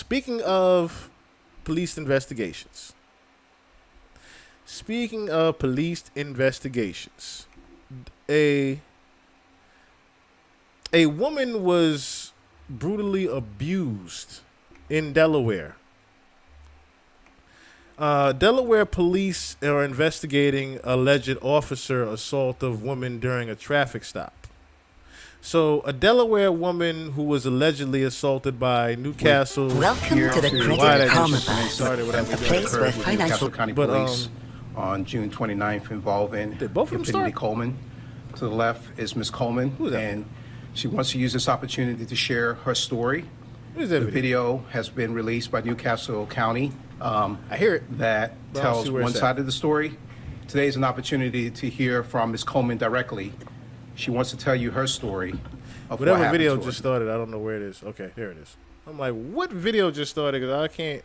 Speaking of police investigations. A woman was brutally abused in Delaware. Delaware police are investigating alleged officer assault of woman during a traffic stop. So, a Delaware woman who was allegedly assaulted by Newcastle. Welcome to the Credit Karma Bus, a place where financial County Police on June 29th involving Infinity Coleman. To the left is Ms. Coleman, and she wants to use this opportunity to share her story. The video has been released by Newcastle County. I hear it. That tells one side of the story. Today is an opportunity to hear from Ms. Coleman directly. She wants to tell you her story of whatever what video just started. I don't know where it is. Okay, here it is. I'm like, what video just started? Because I can't.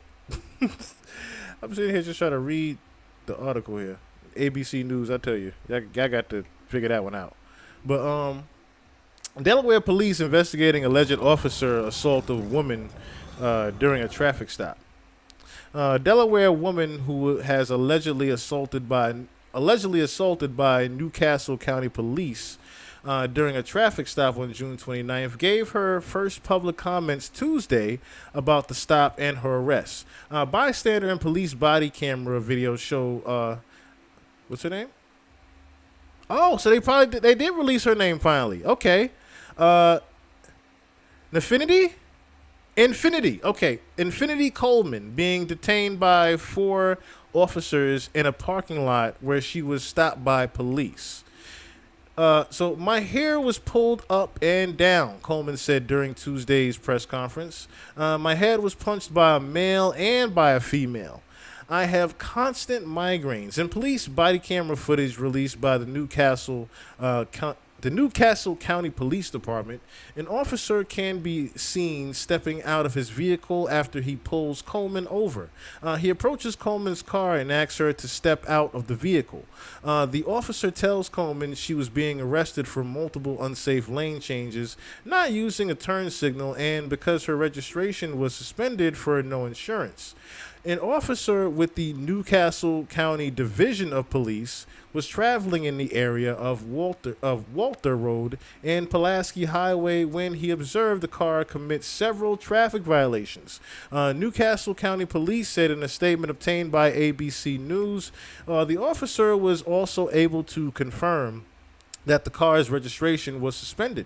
I'm sitting here just trying to read the article here. ABC News. I tell you, I got to figure that one out. But Delaware police investigating alleged officer assault of woman during a traffic stop. Delaware woman who has allegedly assaulted by Newcastle County Police during a traffic stop on June 29th gave her first public comments Tuesday about the stop and her arrest. Bystander and police body camera video show what's her name? Oh, so they did release her name finally. Okay. Infinity. Okay. Infinity Coleman being detained by 4 officers in a parking lot where she was stopped by police. So my hair was pulled up and down, Coleman said during Tuesday's press conference. My head was punched by a male and by a female. I have constant migraines. In police body camera footage released by the Newcastle County Police Department, an officer can be seen stepping out of his vehicle after he pulls Coleman over. He approaches Coleman's car and asks her to step out of the vehicle. The officer tells Coleman she was being arrested for multiple unsafe lane changes, not using a turn signal, and because her registration was suspended for no insurance. An officer with the Newcastle County Division of Police was traveling in the area of Walter Road and Pulaski Highway when he observed the car commit several traffic violations. Newcastle County Police said in a statement obtained by ABC News, the officer was also able to confirm that the car's registration was suspended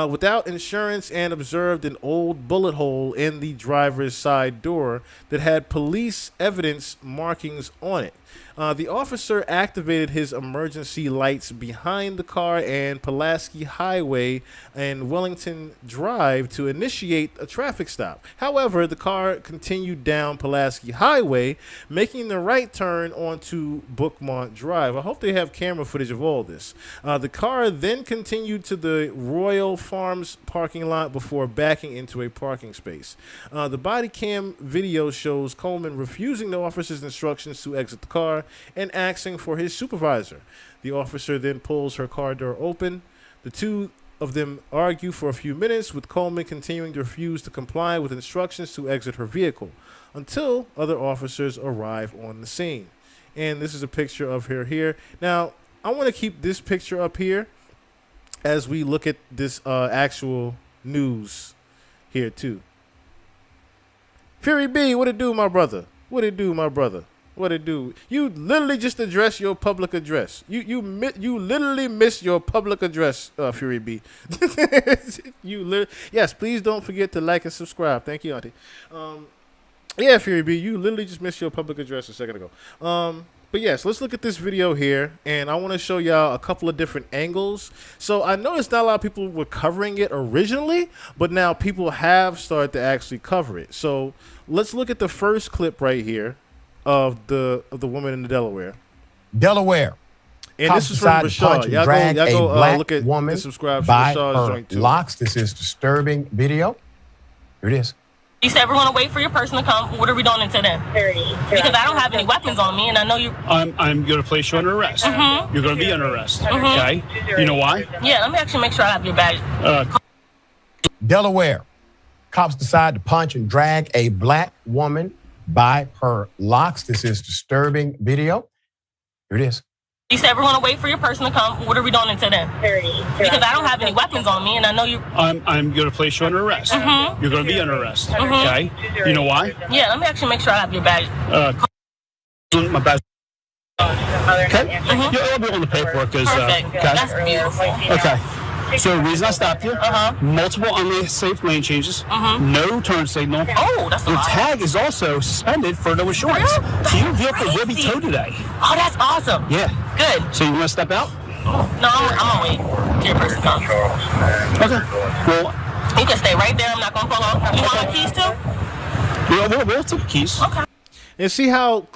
without insurance and observed an old bullet hole in the driver's side door that had police evidence markings on it. The officer activated his emergency lights behind the car and Pulaski Highway and Wellington Drive to initiate a traffic stop. However, the car continued down Pulaski Highway, making the right turn onto Bookmont Drive. I hope they have camera footage of all this. The car then continued to the Royal Farms parking lot before backing into a parking space. The body cam video shows Coleman refusing the officer's instructions to exit the car and asking for his supervisor. The officer then pulls her car door open. The two of them argue for a few minutes, with Coleman continuing to refuse to comply with instructions to exit her vehicle until other officers arrive on the scene. And this is a picture of her here. Now, I want to keep this picture up here as we look at this actual news here too. Fury B, what it do, my brother? What it do, my brother? What it do? You literally just address your public address. You literally missed your public address, Fury B. Yes, please don't forget to like and subscribe. Thank you, Auntie. Yeah, Fury B, you literally just missed your public address a second ago. But yes, let's look at this video here, and I want to show y'all a couple of different angles. So I noticed not a lot of people were covering it originally, but now people have started to actually cover it. So let's look at the first clip right here of the woman in the Delaware. And this is from Rashad. Y'all go look at woman and subscribe to by Rashad's her joint too. locks. This is disturbing video. Here it is. You said we're going to wait for your person to come. What are we doing until then? Because I don't have any weapons on me, and I know you... I'm going to place you under arrest. You're going to be under arrest. Okay? You know why? Yeah, let me actually make sure I have your badge. Delaware. Cops decide to punch and drag a black woman by her locks. This is disturbing video. Here it is. You said we're going to wait for your person to come. What are we doing until then? Because I don't have any weapons on me, and I know you... I'm going to place you under arrest. You're going to be under arrest. Okay? You know why? Yeah, let me actually make sure I have your badge. My badge. Okay? Yeah, it'll be on the paperwork. Perfect. That's beautiful. Okay. So the reason I stopped you, multiple unsafe lane changes, no turn signal. Oh, that's a Your lot. tag is also suspended for no insurance. So your vehicle will be towed today. Oh, that's awesome. Yeah. Good. So you want to step out? No, I'm going to wait till your person comes. Okay. Well, You can stay right there. I'm not going to pull up. You want my keys too? we'll take the keys. Okay. And see how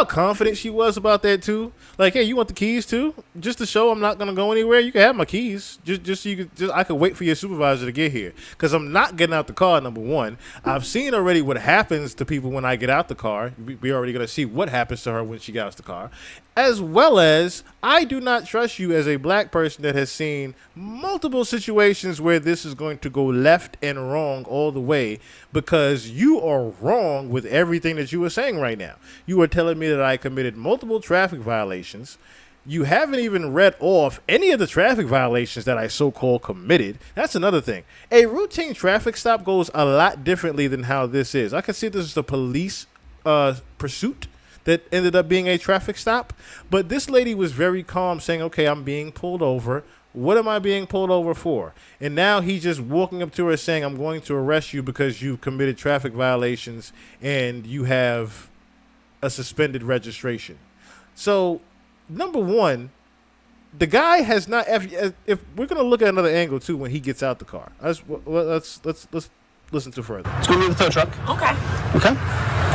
confident she was about that too. Like, hey, you want the keys too? Just to show I'm not gonna go anywhere. You can have my keys. Just so you could. I could wait for your supervisor to get here because I'm not getting out the car. Number one, I've seen already what happens to people when I get out the car. We already gonna see what happens to her when she gets out the car, as well as I do not trust you as a black person that has seen multiple situations where this is going to go left and wrong all the way because you are wrong with everything that you were saying right now. You are telling me that I committed multiple traffic violations. You haven't even read off any of the traffic violations that I so-called committed. That's another thing. A routine traffic stop goes a lot differently than how this is. I can see this is a police pursuit that ended up being a traffic stop. But this lady was very calm saying, okay, I'm being pulled over. What am I being pulled over for? And now he's just walking up to her saying, I'm going to arrest you because you've committed traffic violations and you have a suspended registration. So, number one, the guy has not. If we're gonna look at another angle too, when he gets out the car, let's listen to further. Let's go to the tow truck. Okay. Okay.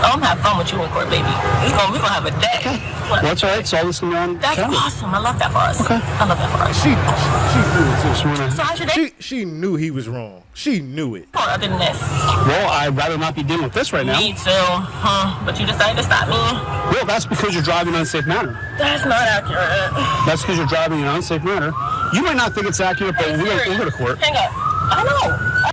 I'm gonna have fun with you in court, baby. We're gonna have a day. Okay. Well, that's all right. So all this can be on That's camera. awesome. I love that for us. Okay. I love that for us. She knew it too. So how's your day? She knew he was wrong. She knew it. Other than this. Well, I'd rather not be dealing with this right now. Me too. But you decided to stop me. Well, that's because you're driving in an unsafe manner. That's not accurate. That's because you're driving in an unsafe manner. You might not think it's accurate, but we'll go to court. Hang up. I know.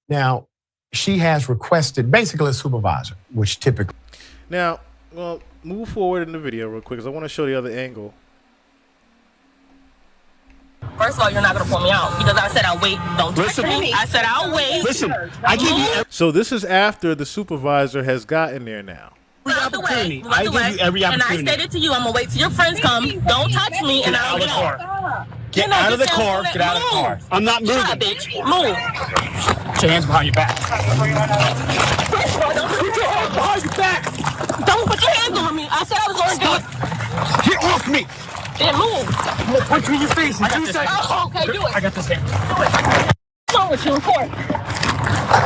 Now, she has requested basically a supervisor, which typically. Now, well, move forward in the video real quick because I want to show the other angle. First of all, you're not going to pull me out because I said I'll wait. Don't touch me. I said I'll wait. Listen, I give you So this is after the supervisor has gotten there now. every opportunity. I give you every opportunity. And I stated to you, I'm going to wait till your friends come. Don't touch me and I'll Get get out of the out. car. Get out of the car. Get out of the car. I'm not moving. Shut up, bitch. Move. Put your hands behind your back. Put your hands behind your back. Don't put your hands on me. I said I was going to do it. Get off me. Then move. I'm gonna punch you in your face. Oh, okay, do it. I got this hand. What's wrong with you in court?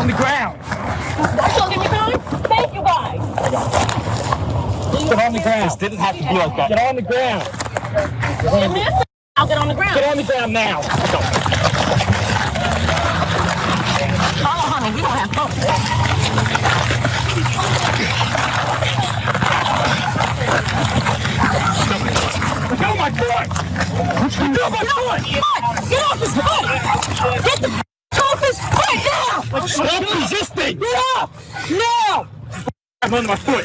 On the ground. That's gonna give me time? Thank you, guys. Get on the ground. This didn't have to be like that. Get on the ground. Give me a second. I'll get on the ground. Get on the ground now. Oh, honey, we gonna have fun. Get on my foot. Get on my foot. Get off his foot. Get the off his foot now. Stop resisting. Get off now. I'm on my foot.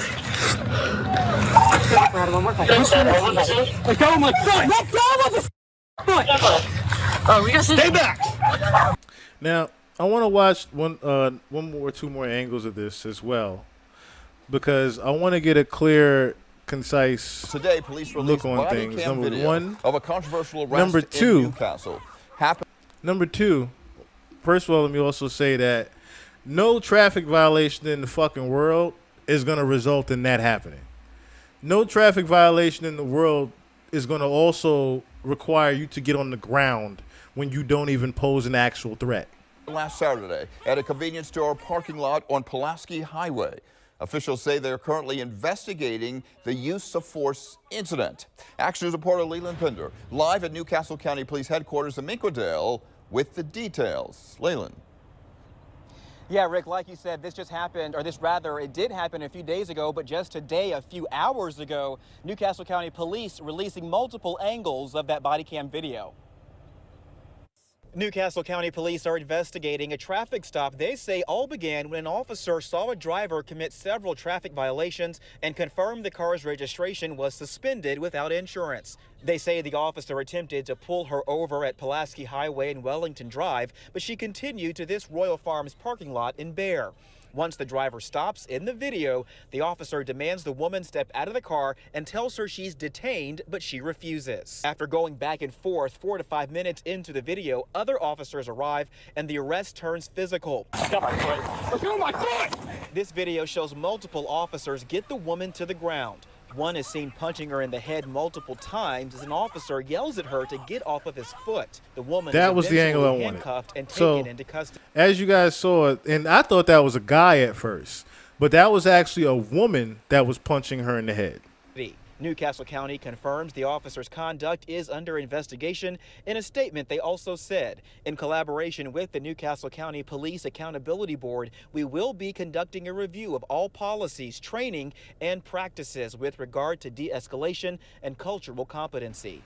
Let go of my foot. Let go of his foot. Oh, we got to Stay back. Now, I want to watch one more or two more angles of this as well, because I want to get a clear, concise Today, police look released on body things. cam Number video one. of a controversial arrest Number two. in Newcastle. Number two, first of all, let me also say that no traffic violation in the fucking world is going to result in that happening. No traffic violation in the world is going to also require you to get on the ground when you don't even pose an actual threat. Last Saturday at a convenience store parking lot on b.l.a.c Highway. Officials say they're currently investigating the use of force incident. Action News reporter Leland Pinder live at Newcastle County Police Headquarters in Minquadale with the details. Leland. Yeah, Rick, like you said, this just happened, or this rather, it did happen a few days ago, but just today, a few hours ago, Newcastle County Police releasing multiple angles of that body cam video. Newcastle County Police are investigating a traffic stop they say all began when an officer saw a driver commit several traffic violations and confirmed the car's registration was suspended without insurance. They say the officer attempted to pull her over at Pulaski Highway and Wellington Drive, but she continued to this Royal Farms parking lot in Bear. Once the driver stops in the video, the officer demands the woman step out of the car and tells her she's detained, but she refuses. After going back and forth 4 to 5 minutes into the video, other officers arrive and the arrest turns physical. Got my foot. Look at my foot! This video shows multiple officers get the woman to the ground. One is seen punching her in the head multiple times as an officer yells at her to get off of his foot. The woman that is was the angle I wanted. handcuffed and So, taken into custody. as you guys saw, and I thought that was a guy at first, but that was actually a woman that was punching her in the head. Newcastle County confirms the officer's conduct is under investigation. In a statement, they also said, in collaboration with the Newcastle County Police Accountability Board, we will be conducting a review of all policies, training, and practices with regard to de-escalation and cultural competency.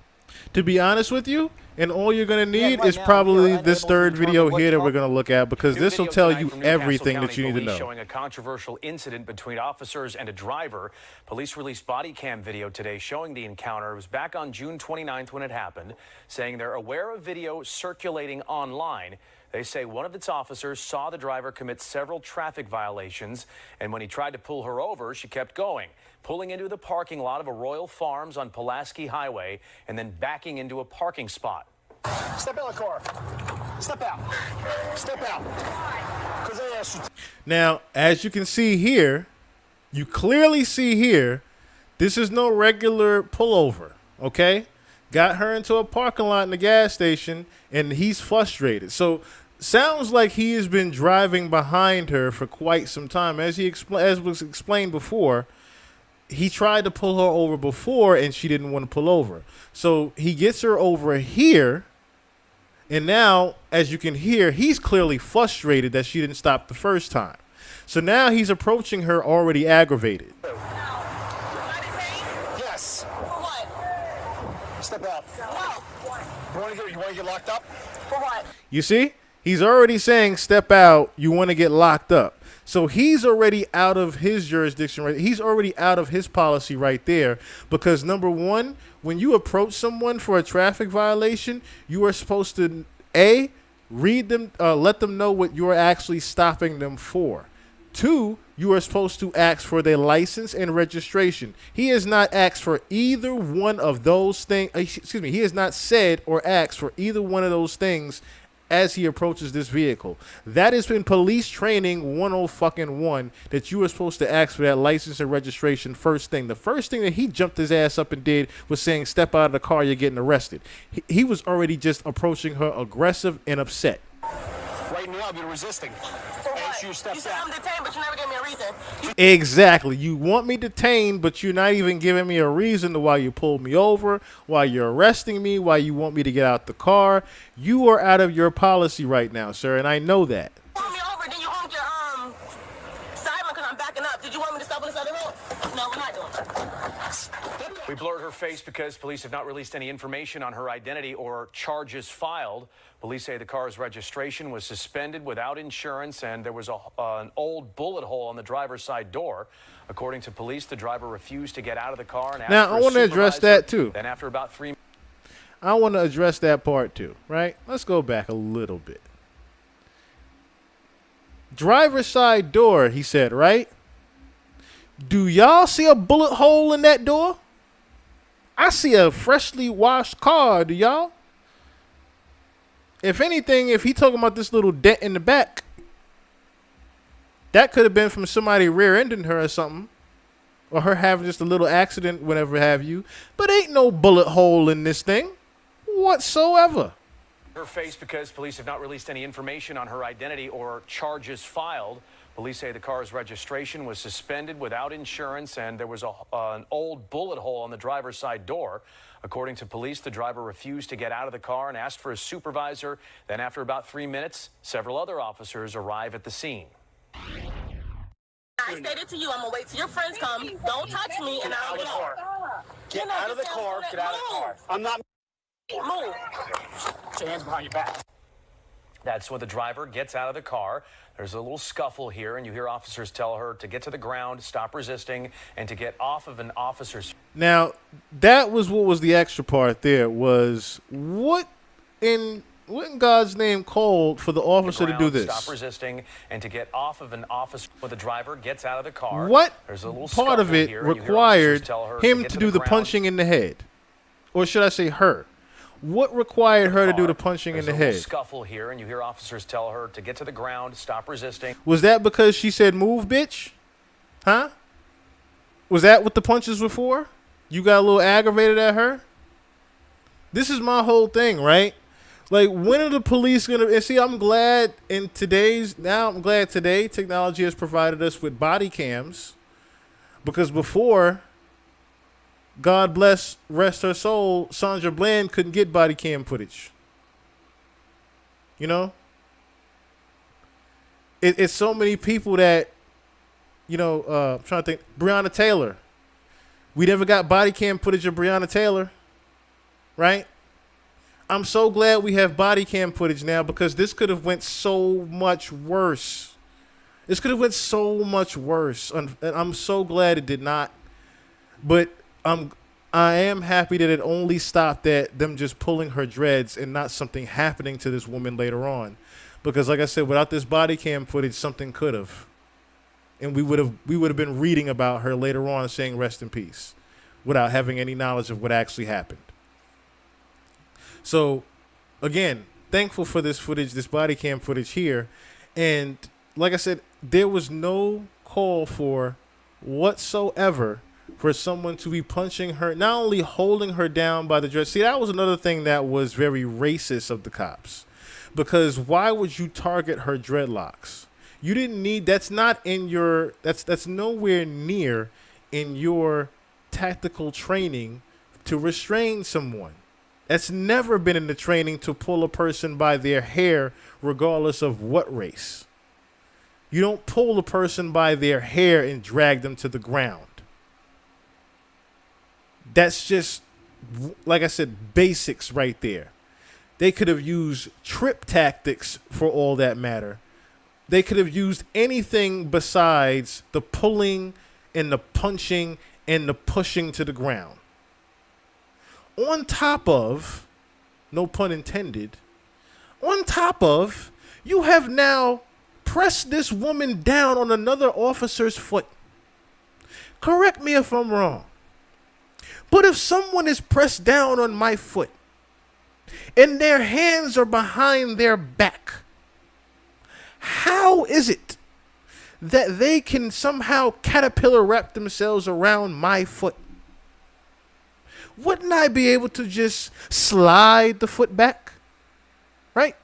To be honest with you, and all you're going to need is probably this third video here that we're going to look at, because this will tell you everything that you need to know. Showing a controversial incident between officers and a driver. Police released body cam video today showing the encounter. It was back on June 29th when it happened, saying they're aware of video circulating online. They say one of its officers saw the driver commit several traffic violations, and when he tried to pull her over, she kept going, pulling into the parking lot of a Royal Farms on Pulaski Highway and then backing into a parking spot. Step out of the car. Step out. Step out. Because I asked you. Now, as you can see here, you clearly see here, this is no regular pullover, okay? Got her into a parking lot in the gas station, and he's frustrated. So, sounds like he has been driving behind her for quite some time. As was explained before, he tried to pull her over before, and she didn't want to pull over. So he gets her over here, and now, as you can hear, he's clearly frustrated that she didn't stop the first time. So now he's approaching her already aggravated. Yes. For what? Step out. No. You want to get locked up? For what? You see? He's already saying, step out, you want to get locked up. So he's already out of his jurisdiction. Right? He's already out of his policy right there, because number one, when you approach someone for a traffic violation, you are supposed to, A, read them, let them know what you're actually stopping them for. Two, you are supposed to ask for their license and registration. He has not asked for either one of those things. Excuse me. He has not said or asked for either one of those things as he approaches this vehicle. That has been police training 101, that you were supposed to ask for that license and registration first thing. The first thing that he jumped his ass up and did was saying, step out of the car, you're getting arrested. He was already just approaching her aggressive and upset. Right now, I've been resisting. For what? You said I'm detained, but you never gave me a reason. Exactly. You want me detained, but you're not even giving me a reason to why you pulled me over, why you're arresting me, why you want me to get out the car. You are out of your policy right now, sir, and I know that. You pulled me over, then you honked your siren because I'm backing up. Did you want me to stop on this other road? No, we're not doing it. We blurred her face because police have not released any information on her identity or charges filed. Police say the car's registration was suspended without insurance, and there was an old bullet hole on the driver's side door. According to police, the driver refused to get out of the car and asked now, for I want to address that too. Then after about 3 I want to address that part too, right? Let's go back a little bit. Driver's side door, he said, right? Do y'all see a bullet hole in that door? I see a freshly washed car, do y'all? If anything, if he talking about this little dent in the back, that could have been from somebody rear-ending her or something. Or her having just a little accident, whatever have you. But ain't no bullet hole in this thing whatsoever. her face because police have not released any information on her identity or charges filed. Police say the car's registration was suspended without insurance, and there was an old bullet hole on the driver's side door. According to police, the driver refused to get out of the car and asked for his supervisor. Then after about 3 minutes, several other officers arrive at the scene. I stated to you, I'm gonna wait till your friends come. Don't touch me, and I'll get out. Get out of the car. Get out of the car. I'm not. Move. Put your hands behind your back. That's when the driver gets out of the car. There's a little scuffle here, and you hear officers tell her to get to the ground, stop resisting, and to get off of an officer's. Now, that was what was the extra part there was what in God's name called for the officer to do this? Stop resisting and to get off of an officer. When the driver gets out of the car, what there's a little part of it here, required him to do the punching in the head? Or should I say her? What required her to do the punching in the head? Scuffle here, and you hear officers tell her to get to the ground, stop resisting. Was that because she said, "Move, bitch"? Huh? Was that what the punches were for? You got a little aggravated at her? This is my whole thing, right? Like, when are the police gonna? And see, I'm glad today technology has provided us with body cams, because before, God bless, rest her soul, Sandra Bland couldn't get body cam footage. You know? It's so many people that, I'm trying to think. Breonna Taylor. We never got body cam footage of Breonna Taylor. Right? I'm so glad we have body cam footage now, because this could have went so much worse. This could have went so much worse. And I'm so glad it did not. But I am happy that it only stopped at them just pulling her dreads and not something happening to this woman later on. Because like I said, without this body cam footage, something could have. And we would have been reading about her later on saying rest in peace without having any knowledge of what actually happened. So again, thankful for this footage, this body cam footage here. And like I said, there was no call for whatsoever for someone to be punching her, not only holding her down by the dress. See, that was another thing that was very racist of the cops, because why would you target her dreadlocks? You didn't need, that's not in your, that's nowhere near in your tactical training to restrain someone. That's never been in the training to pull a person by their hair, regardless of what race. You don't pull a person by their hair and drag them to the ground. That's just, like I said, basics right there. They could have used trip tactics for all that matter. They could have used anything besides the pulling and the punching and the pushing to the ground. On top of, no pun intended, on top of, you have now pressed this woman down on another officer's foot. Correct me if I'm wrong. But if someone is pressed down on my foot and their hands are behind their back, how is it that they can somehow caterpillar wrap themselves around my foot? Wouldn't I be able to just slide the foot back? Right?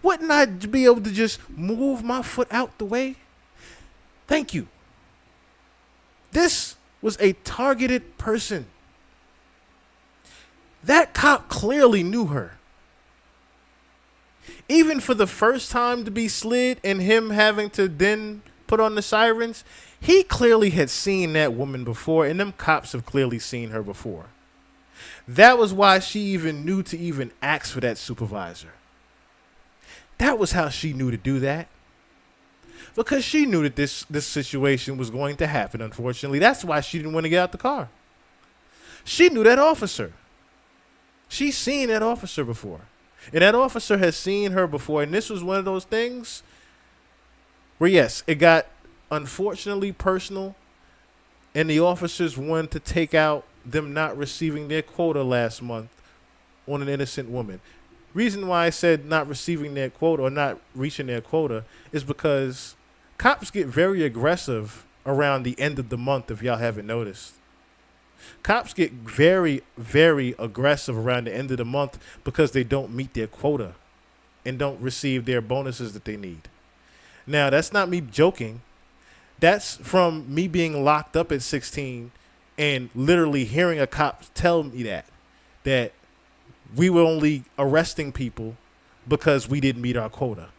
Wouldn't I be able to just move my foot out the way? Thank you. This was a targeted person. That cop clearly knew her. Even for the first time to be slid and him having to then put on the sirens, he clearly had seen that woman before, and them cops have clearly seen her before. That was why she even knew to even ask for that supervisor. That was how she knew to do that. Because she knew that this situation was going to happen, unfortunately. That's why she didn't want to get out the car. She knew that officer. She's seen that officer before. And that officer has seen her before. And this was one of those things where, yes, it got unfortunately personal. And the officers wanted to take out them not receiving their quota last month on an innocent woman. Reason why I said not receiving their quota or not reaching their quota is because cops get very aggressive around the end of the month, if y'all haven't noticed. Cops get very, very aggressive around the end of the month because they don't meet their quota and don't receive their bonuses that they need. Now, that's not me joking. That's from me being locked up at 16 and literally hearing a cop tell me that we were only arresting people because we didn't meet our quota.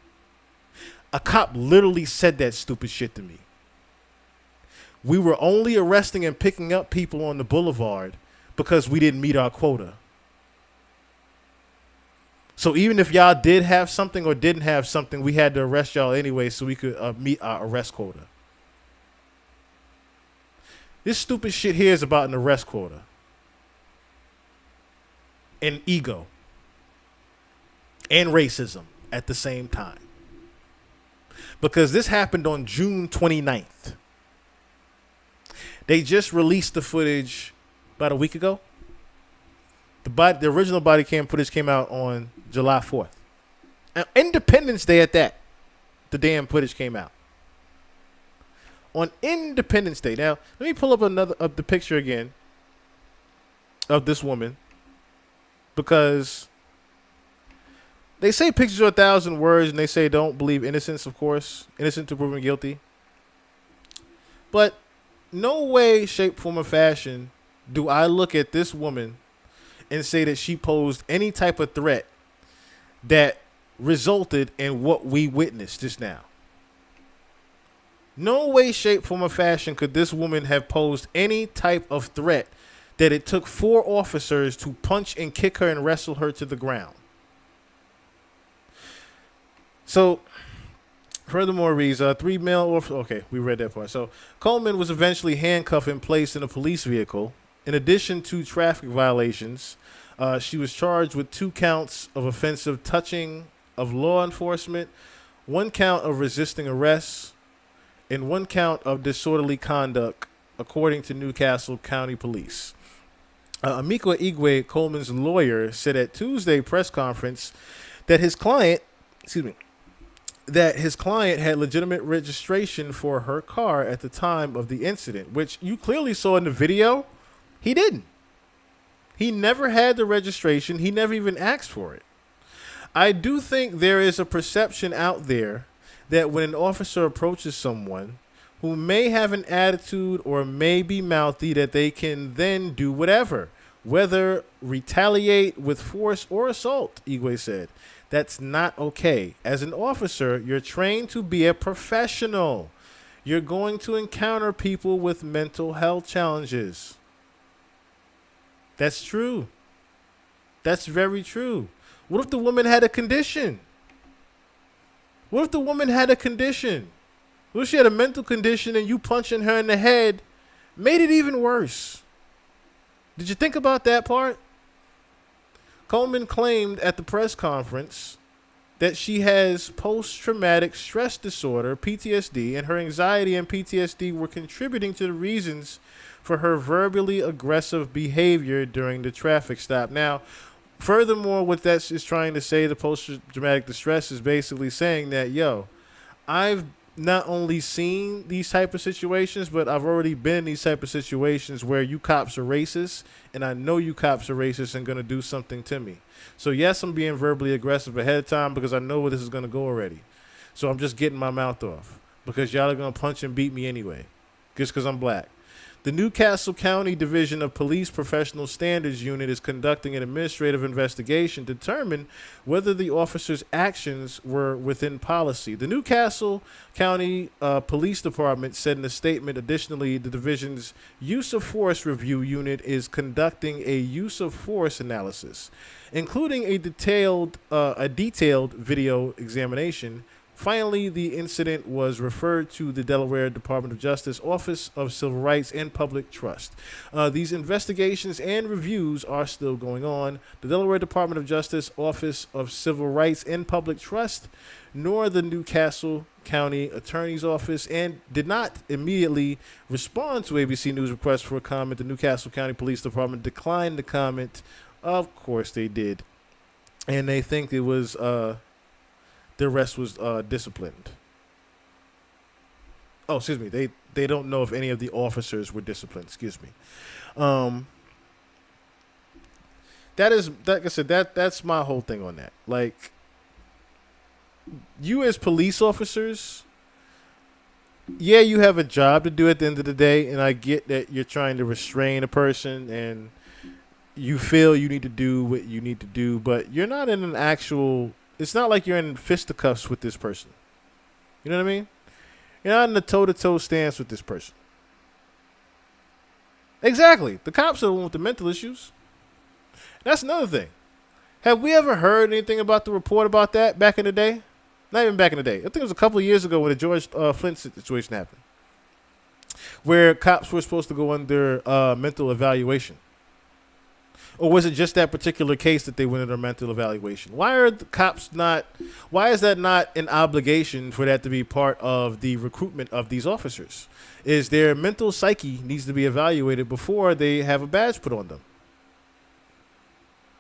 A cop literally said that stupid shit to me. We were only arresting and picking up people on the boulevard because we didn't meet our quota. So even if y'all did have something or didn't have something, we had to arrest y'all anyway so we could meet our arrest quota. This stupid shit here is about an arrest quota. And ego. And racism at the same time. Because this happened on June 29th. They just released the footage about a week ago. The original body cam footage came out on July 4th. Now, Independence Day at that, the damn footage came out. On Independence Day. Now, let me pull up the picture again of this woman. Because they say pictures are 1,000 words, and they say don't believe innocence, of course. Innocent to proven guilty. But no way, shape, form, or fashion do I look at this woman and say that she posed any type of threat that resulted in what we witnessed just now. No way, shape, form, or fashion could this woman have posed any type of threat that it took 4 officers to punch and kick her and wrestle her to the ground. So, furthermore reads, 3 male officers. Okay, we read that part. So, Coleman was eventually handcuffed and placed in a police vehicle. In addition to traffic violations, she was charged with 2 counts of offensive touching of law enforcement, 1 count of resisting arrest, and 1 count of disorderly conduct, according to Newcastle County Police. Amiko Igwe, Coleman's lawyer, said at Tuesday press conference that his client had legitimate registration for her car at the time of the incident, which you clearly saw in the video. He didn't. He never had the registration. He never even asked for it. I do think there is a perception out there that when an officer approaches someone who may have an attitude or may be mouthy, that they can then do whatever, whether retaliate with force or assault, Igwe said. That's not okay. As an officer, you're trained to be a professional. You're going to encounter people with mental health challenges. That's true. That's very true. What if the woman had a condition? What if the woman had a condition? What if she had a mental condition and you punching her in the head made it even worse? Did you think about that part? Coleman claimed at the press conference that she has post-traumatic stress disorder, PTSD, and her anxiety and PTSD were contributing to the reasons for her verbally aggressive behavior during the traffic stop. Now, furthermore, what that is trying to say, the post-traumatic distress, is basically saying that, I've not only seen these type of situations, but I've already been in these type of situations where you cops are racist, and I know you cops are racist and going to do something to me. So, yes, I'm being verbally aggressive ahead of time because I know where this is going to go already. So I'm just getting my mouth off because y'all are going to punch and beat me anyway just because I'm black. The Newcastle County Division of Police Professional Standards Unit is conducting an administrative investigation to determine whether the officer's actions were within policy. The Newcastle County Police Department said in a statement, additionally, the division's Use of Force Review Unit is conducting a use of force analysis, including a detailed video examination. Finally, the incident was referred to the Delaware Department of Justice Office of Civil Rights and Public Trust. These investigations and reviews are still going on. The Delaware Department of Justice Office of Civil Rights and Public Trust, nor the Newcastle County Attorney's Office, and did not immediately respond to ABC News' request for a comment. The Newcastle County Police Department declined the comment. Of course they did. And they think it was... the rest was disciplined. Oh, excuse me. They don't know if any of the officers were disciplined. Excuse me. That is, like I said, that's my whole thing on that. Like, you as police officers, yeah, you have a job to do at the end of the day, and I get that you're trying to restrain a person and you feel you need to do what you need to do, but you're not in an actual... It's not like you're in fisticuffs with this person. You know what I mean? You're not in a toe-to-toe stance with this person. Exactly. The cops are the one with the mental issues. That's another thing. Have we ever heard anything about the report about that back in the day? Not even back in the day. I think it was a couple of years ago when the George Flint situation happened, where cops were supposed to go under mental evaluation. Or was it just that particular case that they went under mental evaluation? Why are the cops not? Why is that not an obligation for that to be part of the recruitment of these officers? Is their mental psyche needs to be evaluated before they have a badge put on them?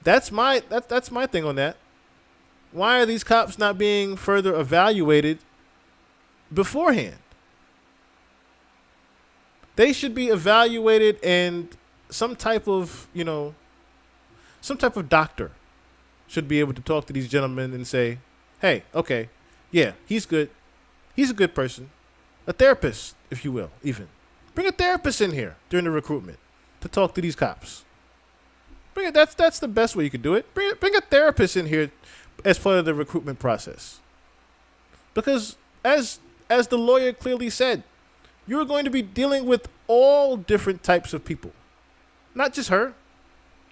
That's my thing on that. Why are these cops not being further evaluated beforehand? They should be evaluated, and some type of doctor should be able to talk to these gentlemen and say, hey, okay, yeah, he's good. He's a good person. A therapist, if you will, even. Bring a therapist in here during the recruitment to talk to these cops. Bring it. That's the best way you could do it. Bring a therapist in here as part of the recruitment process. Because as the lawyer clearly said, you're going to be dealing with all different types of people. Not just her.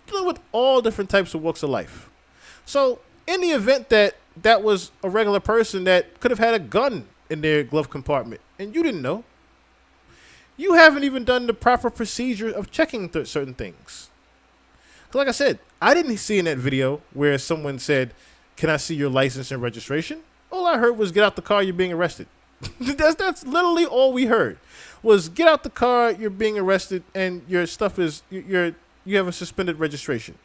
Dealing with all different types of walks of life. So in the event that was a regular person that could have had a gun in their glove compartment and you didn't know, you haven't even done the proper procedure of checking certain things. Like I said, I didn't see in that video where someone said, can I see your license and registration? All I heard was, get out the car, you're being arrested. That's literally all we heard was, get out the car, you're being arrested, and your stuff is, you have a suspended registration.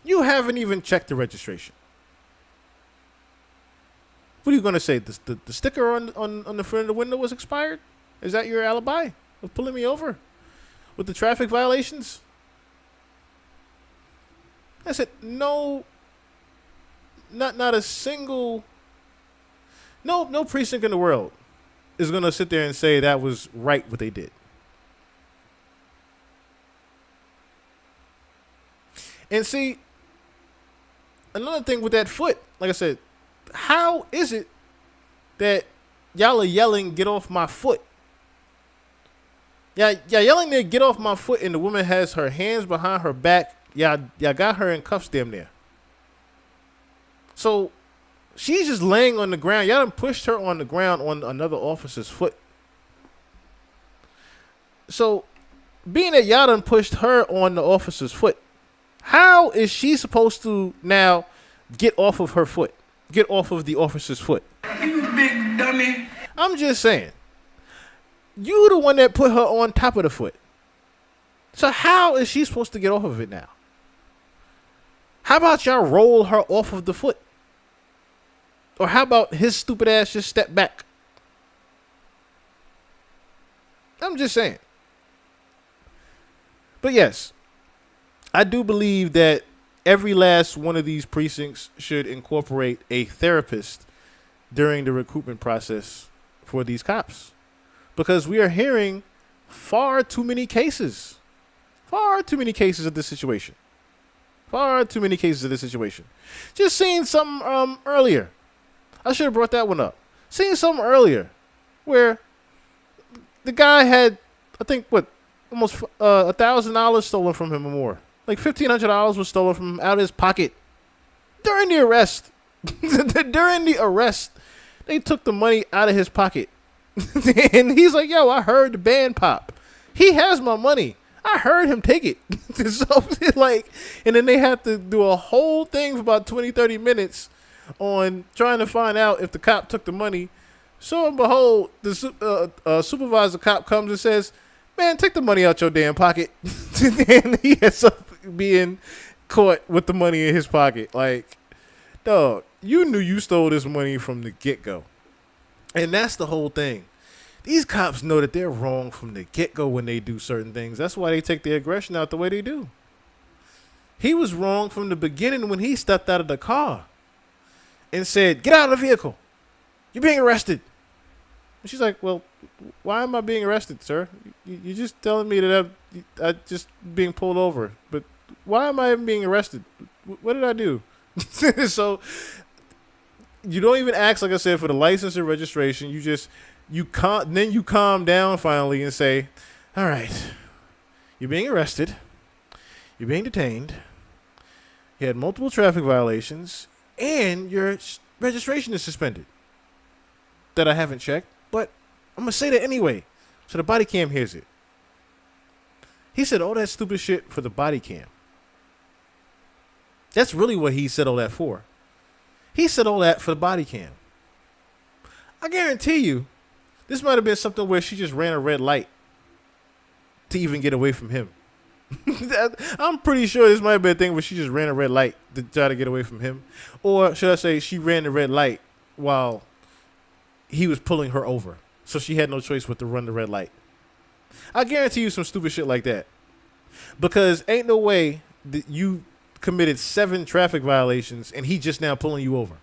You haven't even checked the registration. What are you going to say? The sticker on the front of the window was expired? Is that your alibi of pulling me over with the traffic violations? I said, no, not a single, no precinct in the world is going to sit there and say that was right what they did. And see, another thing with that foot, like I said, how is it that y'all are yelling, get off my foot? Yeah, yelling there, get off my foot, and the woman has her hands behind her back. Y'all got her in cuffs damn near. So she's just laying on the ground. Y'all done pushed her on the ground on another officer's foot. So being that y'all done pushed her on the officer's foot, how is she supposed to now get off of her foot? Get off of the officer's foot? You big dummy. I'm just saying. You the one that put her on top of the foot. So how is she supposed to get off of it now? How about y'all roll her off of the foot? Or how about his stupid ass just step back? I'm just saying. But yes, I do believe that every last one of these precincts should incorporate a therapist during the recruitment process for these cops. Because we are hearing far too many cases. Far too many cases of this situation. Far too many cases of this situation. Just seeing something earlier. I should have brought that one up. Seeing something earlier where the guy had, I think, almost $1,000 stolen from him or more. Like $1,500 was stolen from him out of his pocket during the arrest. During the arrest, they took the money out of his pocket. And he's like, yo, I heard the band pop. He has my money. I heard him take it. So, like, and then they have to do a whole thing for about 20, 30 minutes on trying to find out if the cop took the money. So and behold, the supervisor cop comes and says, man, take the money out your damn pocket. And he ends up being caught with the money in his pocket. Like, dog, you knew you stole this money from the get-go. And that's the whole thing. These cops know that they're wrong from the get-go when they do certain things. That's why they take their aggression out the way they do. He was wrong from the beginning when he stepped out of the car and said, get out of the vehicle. You're being arrested. And she's like, well, why am I being arrested, sir? You're just telling me that I'm just being pulled over. But why am I even being arrested? What did I do? So you don't even ask, like I said, for the license and registration. Then you calm down finally and say, all right, you're being arrested. You're being detained. He had multiple traffic violations, and your registration is suspended. That I haven't checked, but I'm going to say that anyway, so the body cam hears it. He said all that stupid shit for the body cam. That's really what he said all that for. He said all that for the body cam. I guarantee you, this might have been something where she just ran a red light to even get away from him. I'm pretty sure this might have been a thing where she just ran a red light to try to get away from him. Or should I say she ran the red light while he was pulling her over. So she had no choice but to run the red light. I guarantee you some stupid shit like that. Because ain't no way that you committed 7 traffic violations and he just now pulling you over.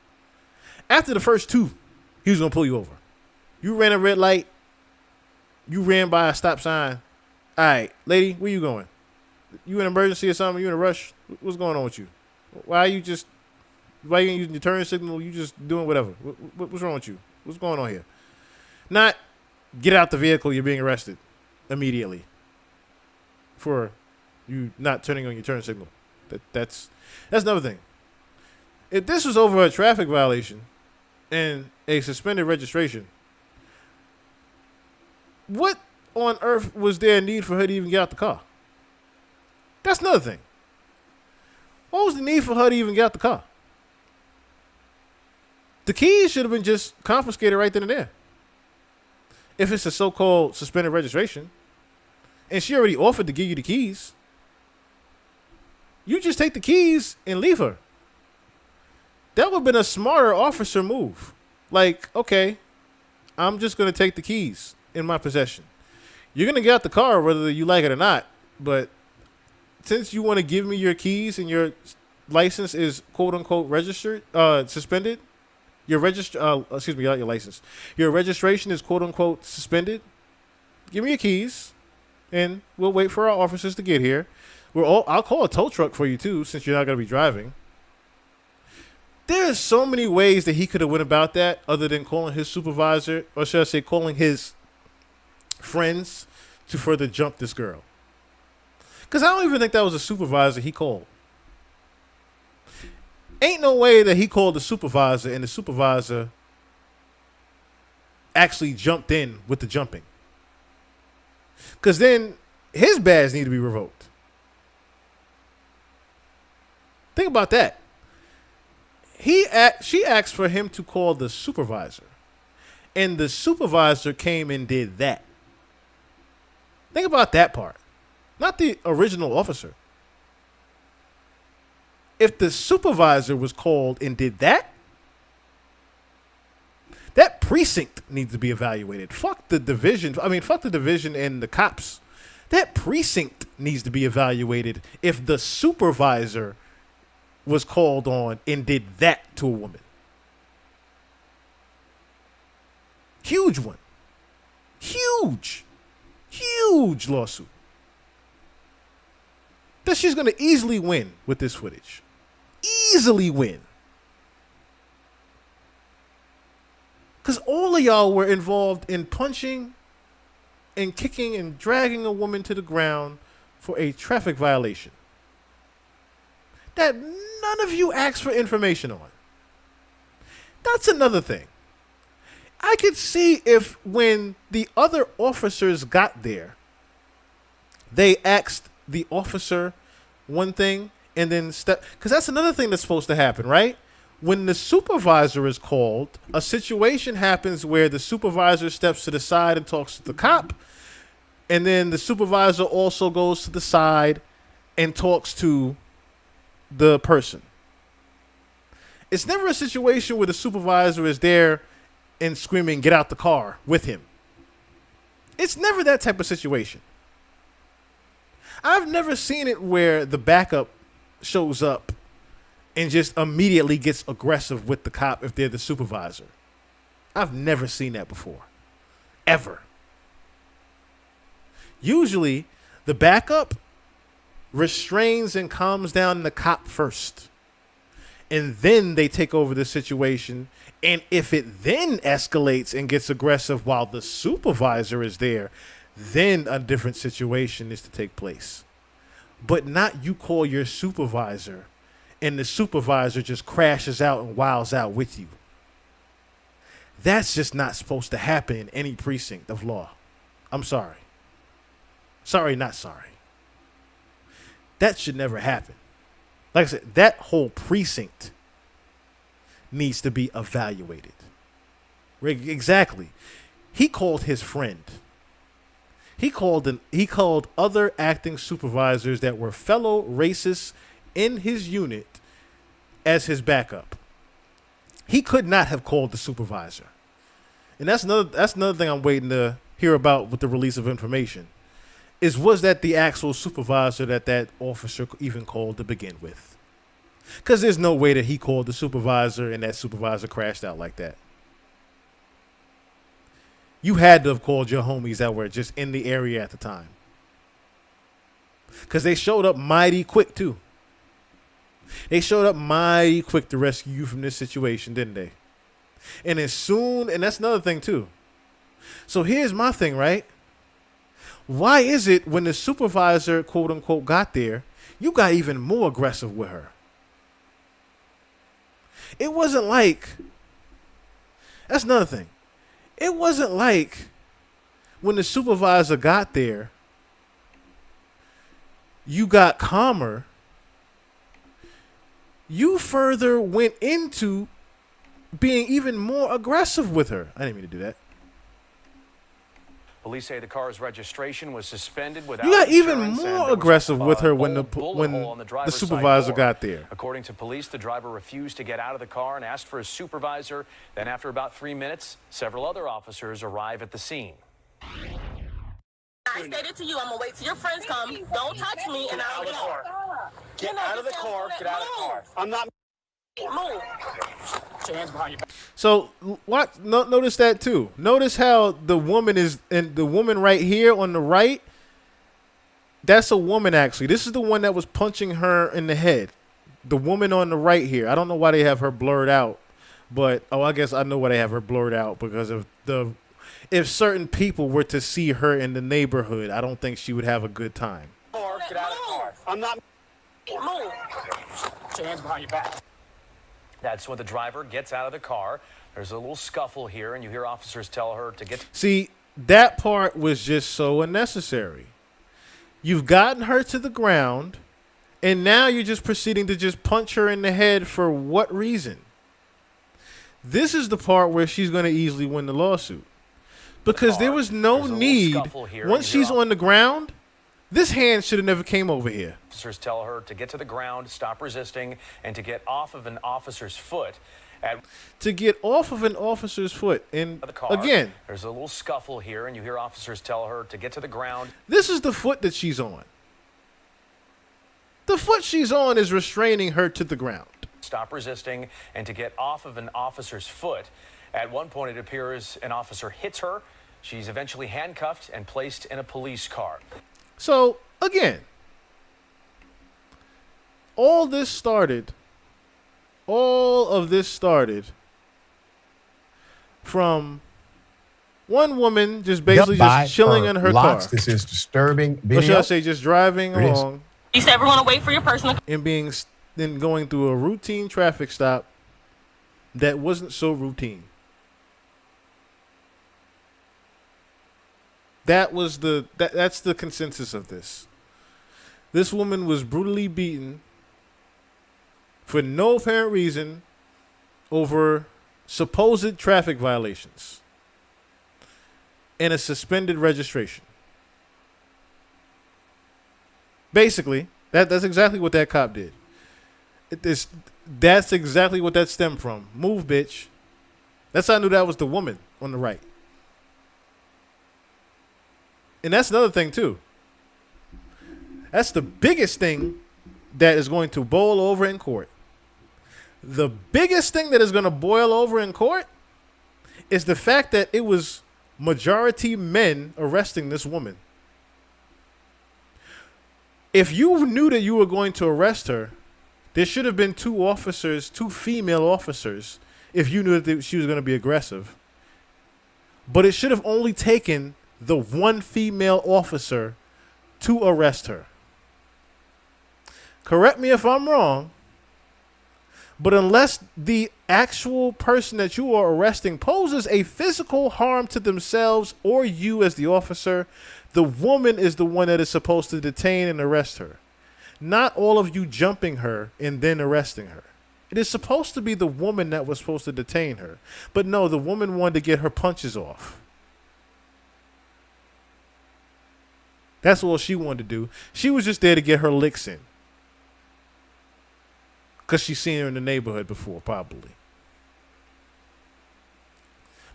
After the first 2, he was going to pull you over. You ran a red light. You ran by a stop sign. All right, lady, where you going? You in an emergency or something? You in a rush? What's going on with you? Why you ain't using your turn signal? You just doing whatever. What's wrong with you? What's going on here? Not get out the vehicle. You're being arrested immediately for you not turning on your turn signal. That's another thing. If this was over a traffic violation and a suspended registration, what on earth was there a need for her to even get out the car? That's another thing. What was the need for her to even get out the car? The keys should have been just confiscated right then and there. If it's a so-called suspended registration, and she already offered to give you the keys, you just take the keys and leave her. That would have been a smarter officer move. Like, okay, I'm just going to take the keys in my possession. You're going to get out the car whether you like it or not, but since you want to give me your keys and your license is quote-unquote registered, suspended, not your license. Your registration is quote-unquote suspended. Give me your keys, and we'll wait for our officers to get here. I'll call a tow truck for you, too, since you're not going to be driving. There's so many ways that he could have went about that other than calling his supervisor, or should I say calling his friends to further jump this girl. Because I don't even think that was a supervisor he called. Ain't no way that he called the supervisor and the supervisor actually jumped in with the jumping. Because then his badge need to be revoked. Think about that. She asked for him to call the supervisor, and the supervisor came and did that. Think about that part. Not the original officer. If the supervisor was called and did that, that precinct needs to be evaluated. Fuck the division. Fuck the division and the cops. That precinct needs to be evaluated if the supervisor was called on and did that to a woman. Huge one. Huge lawsuit. That she's going to easily win with this footage. Easily win. Because all of y'all were involved in punching and kicking and dragging a woman to the ground for a traffic violation that none of you asked for information on. That's another thing. I could see if when the other officers got there, they asked the officer one thing and then because that's another thing that's supposed to happen, right? When the supervisor is called, a situation happens where the supervisor steps to the side and talks to the cop, and then the supervisor also goes to the side and talks to the person. It's never a situation where the supervisor is there and screaming, "Get out the car," with him. It's never that type of situation. I've never seen it where the backup shows up and just immediately gets aggressive with the cop if they're the supervisor. I've never seen that before. Ever. Usually, the backup restrains and calms down the cop first. And then they take over the situation. And if it then escalates and gets aggressive while the supervisor is there, then a different situation is to take place. But not you call your supervisor and the supervisor just crashes out and wilds out with you. That's just not supposed to happen in any precinct of law. I'm sorry. Sorry, not sorry. That should never happen. Like I said, that whole precinct needs to be evaluated. Exactly. He called his friend. He called other acting supervisors that were fellow racists in his unit as his backup. He could not have called the supervisor. And that's another thing I'm waiting to hear about with the release of information. Was that the actual supervisor that officer even called to begin with? Because there's no way that he called the supervisor and that supervisor crashed out like that. You had to have called your homies that were just in the area at the time. Because they showed up mighty quick, too. They showed up mighty quick to rescue you from this situation, didn't they? And that's another thing, too. So here's my thing, right? Why is it when the supervisor, quote unquote, got there, you got even more aggressive with her? It wasn't like, that's another thing. It wasn't like when the supervisor got there, you got calmer. You further went into being even more aggressive with her. I didn't mean to do that. Police say the car's registration was suspended without You got even insurance, and more there was aggressive a with her when bullet hole on the driver's side supervisor door. got there. According to police, the driver refused to get out of the car and asked for his supervisor. Then after about 3 minutes, several other officers arrive at the scene. I stated to you, I'm gonna wait till your friends come. Don't touch me, and I'll get out. Get out of the car. Get out of the car. I'm not. Move. Put your hands behind your back. So notice that too. Notice how the woman is, and the woman right here on the right, that's a woman actually. This is the one that was punching her in the head. The woman on the right here. I don't know why they have her blurred out, but I guess I know why they have her blurred out, because of if certain people were to see her in the neighborhood, I don't think she would have a good time. Get out of the car. I'm not. Move. Put your hands behind your back. That's when the driver gets out of the car. There's a little scuffle here, and you hear officers tell her to get. See, that part was just so unnecessary. You've gotten her to the ground, and now you're just proceeding to just punch her in the head for what reason? This is the part where she's going to easily win the lawsuit. Because there was no need, once she's on the ground, this hand should have never came over here. Officers tell her to get to the ground, stop resisting, and to get off of an officer's foot. To get off of an officer's foot. And again, there's a little scuffle here, and you hear officers tell her to get to the ground. This is the foot that she's on. The foot she's on is restraining her to the ground. Stop resisting and to get off of an officer's foot. At one point, it appears an officer hits her. She's eventually handcuffed and placed in a police car. So, again, all of this started from one woman just basically just chilling in her car. This is disturbing video. Or should I say just driving along. You said we're gonna wait for your person. And going through a routine traffic stop that wasn't so routine. That's the consensus of this. This woman was brutally beaten for no apparent reason over supposed traffic violations and a suspended registration. Basically, that's exactly what that cop did. That's exactly what that stemmed from. Move, bitch. That's how I knew that was the woman on the right. And that's another thing, too. That's the biggest thing that is going to boil over in court. The biggest thing that is going to boil over in court is the fact that it was majority men arresting this woman. If you knew that you were going to arrest her, there should have been two female officers, if you knew that she was going to be aggressive. But it should have only taken the one female officer to arrest her. Correct me if I'm wrong, But unless the actual person that you are arresting poses a physical harm to themselves or you as the officer, the woman is the one that is supposed to detain and arrest her. Not all of you jumping her and then arresting her. It is supposed to be the woman that was supposed to detain her. But no, the woman wanted to get her punches off. That's all she wanted to do. She was just there to get her licks in. Because she's seen her in the neighborhood before, probably.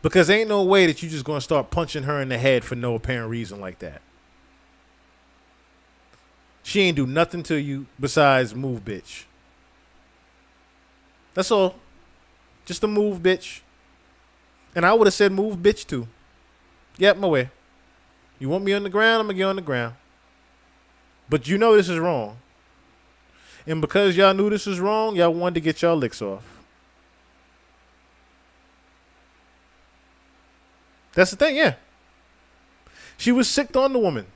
Because ain't no way that you just going to start punching her in the head for no apparent reason like that. She ain't do nothing to you besides move, bitch. That's all. Just a move, bitch. And I would have said move, bitch, too. Yep, my way. You want me on the ground, I'm going to get on the ground. But you know this is wrong. And because y'all knew this was wrong, y'all wanted to get y'all licks off. That's the thing, yeah. She was sicked on the woman.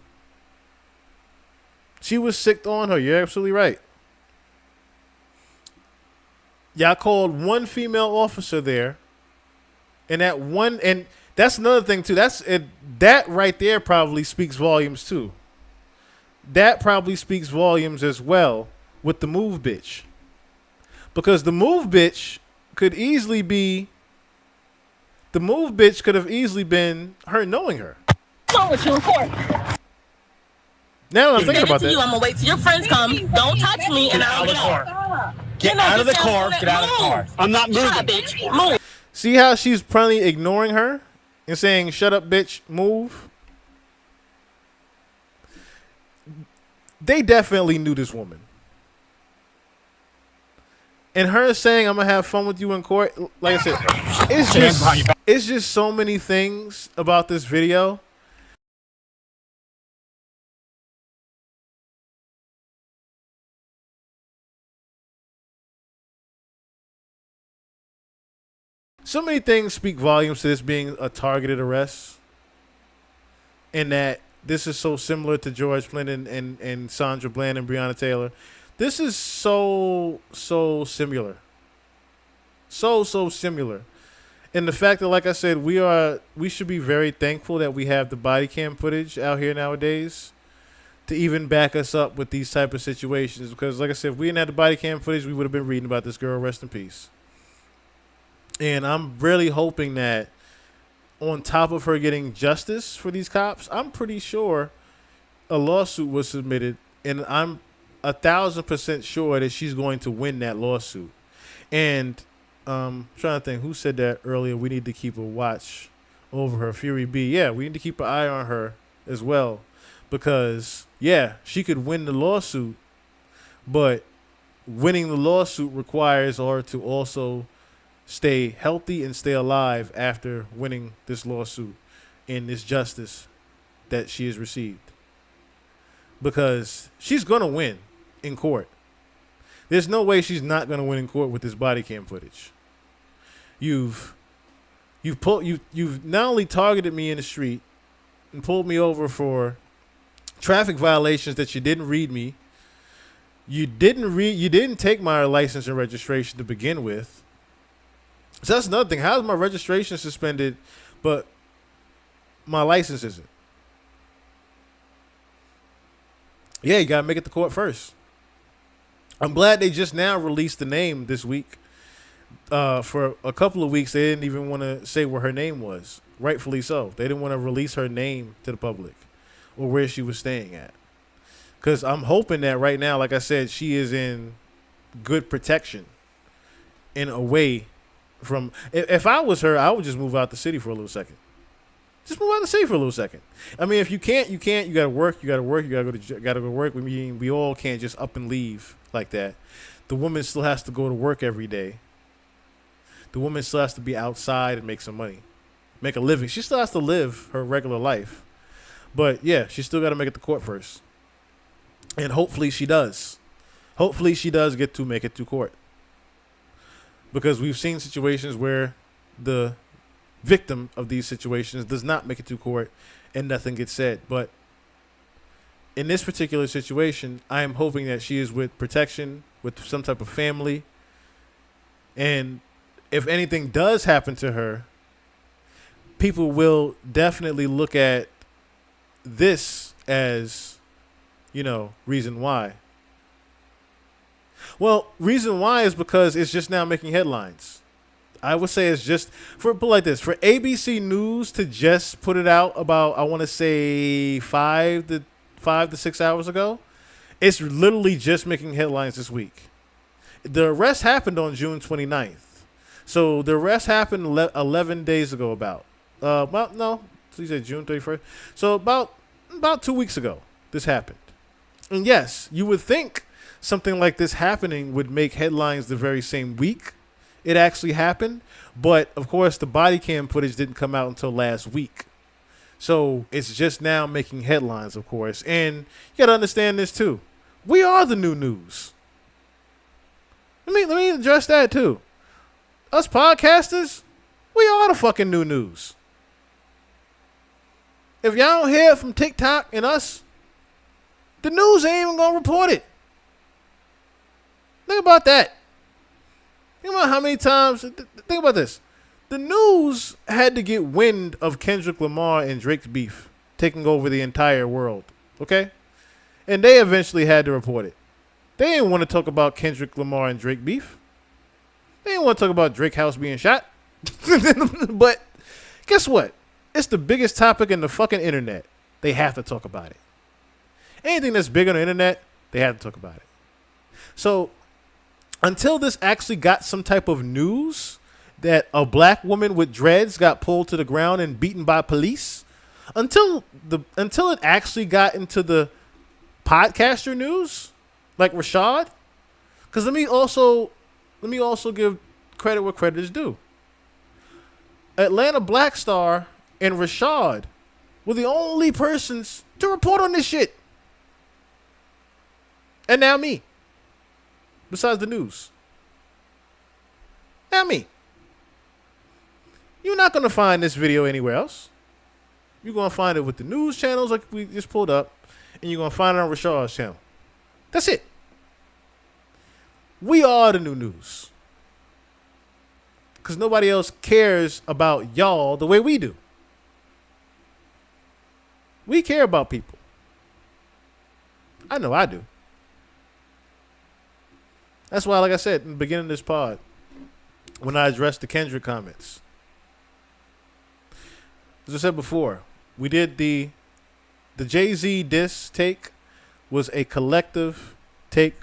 She was sicked on her. You're absolutely right. Y'all called one female officer there. And that's another thing too. That right there probably speaks volumes too. That probably speaks volumes as well with the move bitch. Because the move bitch could have easily been her knowing her. What's wrong with you in court? Now that I'm thinking about that. I'm gonna wait till your friends come. Don't touch me, and I'll get out. Get out of the car. Get out of the car. I'm not moving. Shut up, bitch. Move. See how she's probably ignoring her and saying, "Shut up, bitch, move." They definitely knew this woman. And her saying, "I'm gonna have fun with you in court," like I said, it's just so many things about this video. So many things speak volumes to this being a targeted arrest, and that this is so similar to George Flynn and Sandra Bland and Breonna Taylor. This is so similar. So similar. And the fact that, like I said, we should be very thankful that we have the body cam footage out here nowadays to even back us up with these type of situations. Because, like I said, if we didn't have the body cam footage, we would have been reading about this girl. Rest in peace. And I'm really hoping that on top of her getting justice for these cops, I'm pretty sure a lawsuit was submitted, and I'm 1,000% sure that she's going to win that lawsuit. And trying to think who said that earlier. We need to keep a watch over her. Fury B. Yeah, we need to keep an eye on her as well, because yeah, she could win the lawsuit, but winning the lawsuit requires her to also stay healthy and stay alive after winning this lawsuit and this justice that she has received. Because she's going to win in court. There's no way she's not going to win in court with this body cam footage. You've not only targeted me in the street and pulled me over for traffic violations that you didn't read me. You didn't take my license and registration to begin with. So that's another thing. How is my registration suspended, but my license isn't? Yeah, you gotta make it to court first. I'm glad they just now released the name this week. For a couple of weeks, they didn't even want to say where her name was. Rightfully so. They didn't want to release her name to the public or where she was staying at. Because I'm hoping that right now, like I said, she is in good protection in a way. If I was her, I would just move out the city for a little second. Just move out the city for a little second. I mean, if you can't, you can't. You gotta work. You gotta go to work. We all can't just up and leave like that. The woman still has to go to work every day. The woman still has to be outside and make some money, make a living. She still has to live her regular life. But yeah, she still got to make it to court first. And hopefully she does. Hopefully she does get to make it to court. Because we've seen situations where the victim of these situations does not make it to court and nothing gets said. But in this particular situation, I am hoping that she is with protection, with some type of family, And if anything does happen to her, people will definitely look at this as, reason why. Well, reason why is because it's just now making headlines. I would say it's just put it like this: for ABC News to just put it out about, I want to say 5 to 6 hours ago, it's literally just making headlines this week. The arrest happened on June 29th. So the arrest happened 11 days ago about. Well, no, so you said June 31st. So about 2 weeks ago, this happened. And yes, you would think something like this happening would make headlines the very same week it actually happened. But, of course, the body cam footage didn't come out until last week. So it's just now making headlines, of course. And you got to understand this, too. We are the new news. Let me address that, too. Us podcasters, we are the fucking new news. If y'all don't hear it from TikTok and us, the news ain't even going to report it. Think about that. Think about how many times. Think about this. The news had to get wind of Kendrick Lamar and Drake's beef taking over the entire world. Okay? And they eventually had to report it. They didn't want to talk about Kendrick Lamar and Drake beef. They didn't want to talk about Drake house being shot. But guess what? It's the biggest topic in the fucking internet. They have to talk about it. Anything that's big on the internet, they have to talk about it. So until this actually got some type of news that a black woman with dreads got pulled to the ground and beaten by police, until it actually got into the podcaster news, like Rashad, because let me also give credit where credit is due. Atlanta Black Star and Rashad were the only persons to report on this shit. And now me. Besides the news. Now me. You're not going to find this video anywhere else. You're going to find it with the news channels like we just pulled up. And you're going to find it on Rashad's channel. That's it. We are the new news. Because nobody else cares about y'all the way we do. We care about people. I know I do. That's why, like I said in the beginning of this pod, when I addressed the Kendrick comments, as I said before, we did the Jay-Z diss take was a collective take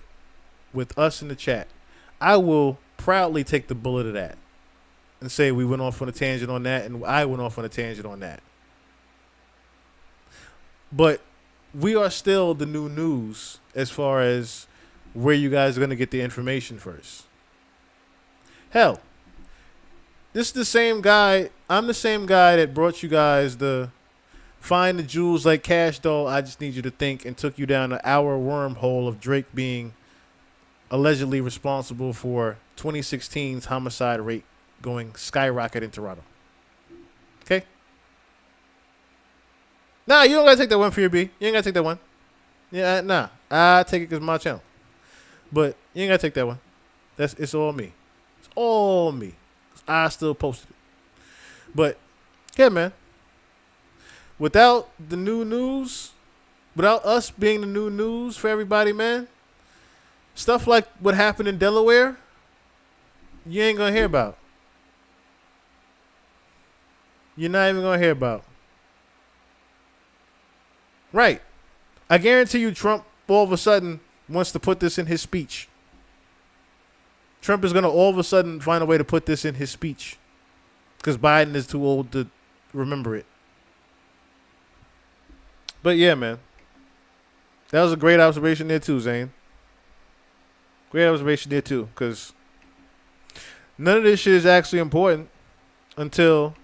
with us in the chat. I will proudly take the bullet of that and say we went off on a tangent on that and I went off on a tangent on that. But we are still the new news as far as where you guys are going to get the information first. Hell, this is the same guy. I'm the same guy that brought you guys the find the jewels like Cash Doll. I just need you to think, and took you down an hour wormhole of Drake being allegedly responsible for 2016's homicide rate going skyrocket in Toronto. Okay? Nah, you don't got to take that one for your B. You ain't got to take that one. Yeah, nah. I take it because it's my channel. But you ain't got to take that one. It's all me. It's all me. I still posted it. But, yeah, man. Without the new news, without us being the new news for everybody, man, stuff like what happened in Delaware, you ain't going to hear about. You're not even going to hear about. Right. I guarantee you Trump all of a sudden wants to put this in his speech. Trump is going to all of a sudden find a way to put this in his speech because Biden is too old to remember it. But yeah, man. That was a great observation there too, Zane. Great observation there too, because none of this shit is actually important until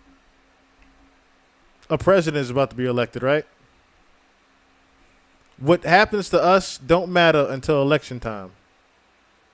a president is about to be elected, right? What happens to us don't matter until election time.